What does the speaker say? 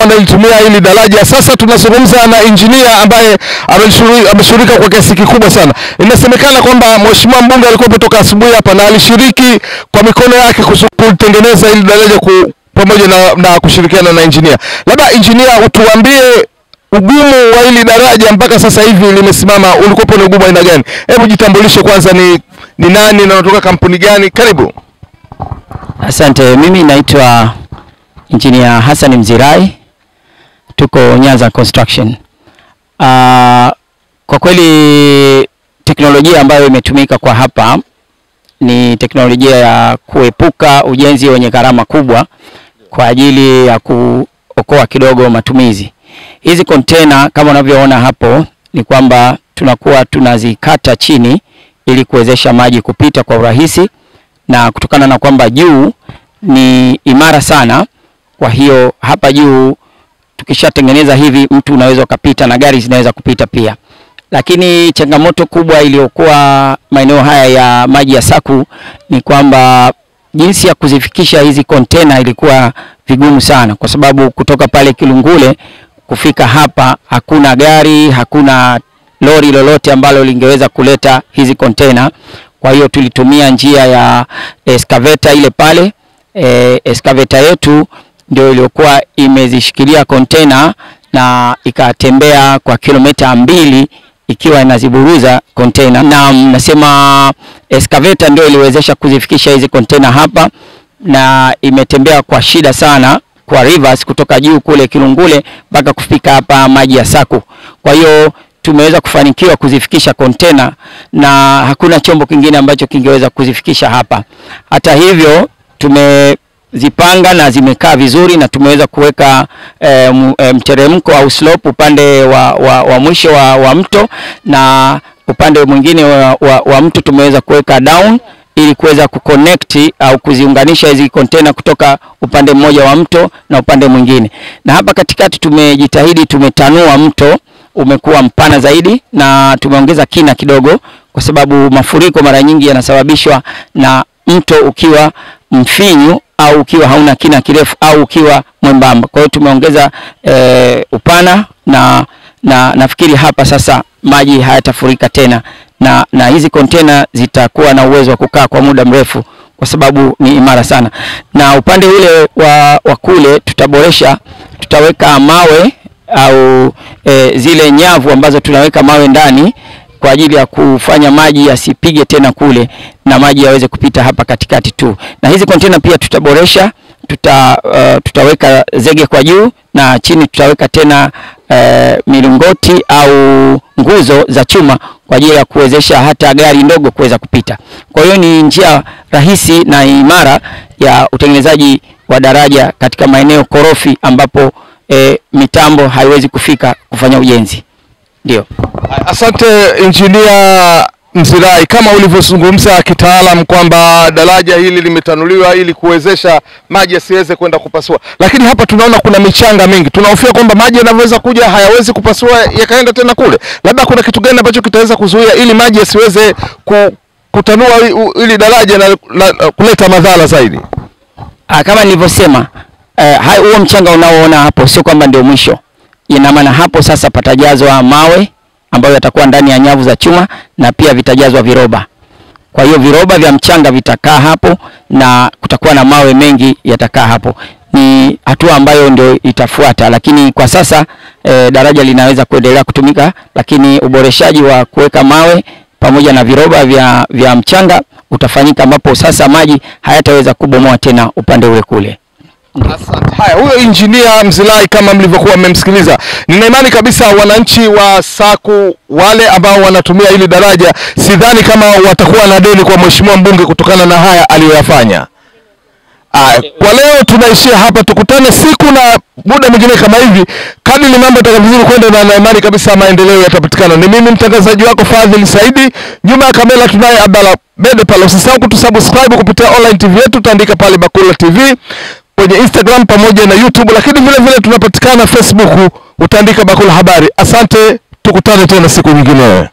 wanalitumia hili daraja. Sasa tunazungumza na engineer ambaye ameshirika kwa kiasi kikubwa sana. Inasemekana kwamba mheshimiwa mbunge alikuwa kutoka asubuhi hapa na alishiriki kwa mikono yake kutengeneza hili daraja pamoja na kushirikiana na engineer. Labda engineer, utuambie ugumu wa hili daraja mpaka sasa hivi limesimama, ulikuwa ni ugumu aina gani? Hebu jitambulishe kwanza, ni nani na unatoka kampuni gani? Karibu. Asante, mimi naitwa Engineer Hassan Mzirai, tuko Nyanza Construction. Kwa kweli teknolojia ambayo imetumika kwa hapa ni teknolojia ya kuepuka ujenzi wenye gharama kubwa kwa ajili ya kuokoa kidogo matumizi. Hizi container kama unavyoona hapo ni kwamba tunakuwa tunazikata chini ili kuwezesha maji kupita kwa urahisi, na kutokana na kwamba juu ni imara sana, kwa hiyo hapa juu tukishatengeneza hivi mtu unaweza kupita na gari zinaweza kupita pia. Lakini changamoto kubwa iliyokuwa maeneo haya ya maji ya Saku ni kwamba jinsi ya kuzifikisha hizi container ilikuwa vigumu sana, kwa sababu kutoka pale Kilungule kufika hapa hakuna gari, hakuna lori lolote ambalo lingeweza kuleta hizi container. Kwa hiyo tulitumia njia ya excavator ile pale. Excavator yetu ndio iliyokuwa imezishikilia container na ikatembea kwa kilomita 2 ikiwa inaziburuza container. Na nasema excavator ndio iliwezesha kuzifikisha hizi container hapa, na imetembea kwa shida sana kwa rivers kutoka juu kule Kilungule mpaka kufika hapa maji ya Saku. Kwa hiyo tumeweza kufanikiwa kuzifikisha container na hakuna chombo kingine ambacho kingeweza kuzifikisha hapa. Hata hivyo tumezipanga na zimekaa vizuri, na tumeweza kuweka mteremko au slope upande wa mwisho wa mto, na upande mwingine wa mto tumeweza kuweka down ili kuweza kuconnect au kuziunganisha hizi container kutoka upande mmoja wa mto na upande mwingine. Na hapa katikati tumejitahidi, tumetanua mto, umekuwa mpana zaidi na tumeongeza kina kidogo, kwa sababu mafuriko mara nyingi yanasababishwa na mto ukiwa mfinyu au ukiwa hauna kina kirefu au ukiwa mwembamba. Kwa hiyo tumeongeza upana na nafikiri hapa sasa maji hayatafurika tena, na hizi container zitakuwa na uwezo wa kukaa kwa muda mrefu kwa sababu ni imara sana. Na upande ule wa kule tutaboresha, tutaweka mawe au zile nyavu ambazo tunaweka mawe ndani kwa ajili ya kufanya maji yasipige tena kule na maji yaweze kupita hapa katikati tu. Na hizi container pia tutaboresha, tutaweka zege kwa juu na chini tutaweka tena milingoti au nguzo za chuma kwa ajili ya kuwezesha hata gari ndogo kuweza kupita. Kwa hiyo ni njia rahisi na imara ya utengenezaji wa daraja katika maeneo korofi ambapo mitambo haiwezi kufika kufanya ujenzi. Ndio. Asante Engineer Mzirai, kama ulivyozungumza kitaalamu kwamba daraja hili limetanuliwa ili kuwezesha maji yasiweze kwenda kupasua. Lakini hapa tunaona kuna michanga mingi. Tunahofia kwamba maji yanaweza kuja hayawezi kupasua yakaenda tena kule. Labda kuna kitu gani ambacho kitaweza kuzuia ili maji yasiweze kutanua ili daraja na kuleta madhara zaidi? Kama nilivyosema, huo mchanga unaoona hapo sio kwamba ndio mwisho. Ina maana hapo sasa patajazwa mawe ambayo yatakuwa ndani ya nyavu za chuma, na pia vitajazwa viroba. Kwa hiyo viroba vya mchanga vitakaa hapo na kutakuwa na mawe mengi yatakaa hapo. Ni hatua ambayo ndio itafuata, lakini kwa sasa daraja linaweza kuendelea kutumika, lakini uboreshaji wa kuweka mawe pamoja na viroba vya mchanga utafanyika, ambapo sasa maji hayataweza kubomoa tena upande ule kule. Asante. Haya, huyo Engineer Mzirai kama mlivyokuwa mmemsikiliza. Nina imani kabisa wananchi wa Saku wale ambao wanatumia hili daraja, sidhani kama watakuwa na deni kwa mheshimiwa mbunge kutokana na haya aliyoyafanya. Kwa leo tunaishia hapa, tukutane siku na muda mwingine kama hivi. Kadri ni mambo yatakavyozidi kwenda, na imani kabisa maendeleo yatapatikana. Ni mimi mtangazaji wako Fadhili Saidi, nyuma ya kamera tunaye Abdalla Bede pale. Usisahau kutusubscribe kupitia online TV yetu, utaandika pale Bakola TV kwenye Instagram pamoja na YouTube, lakini vile vile tunapatikana Facebook, utaandika Bakola Habari. Asante, tukutane tena siku nyingine.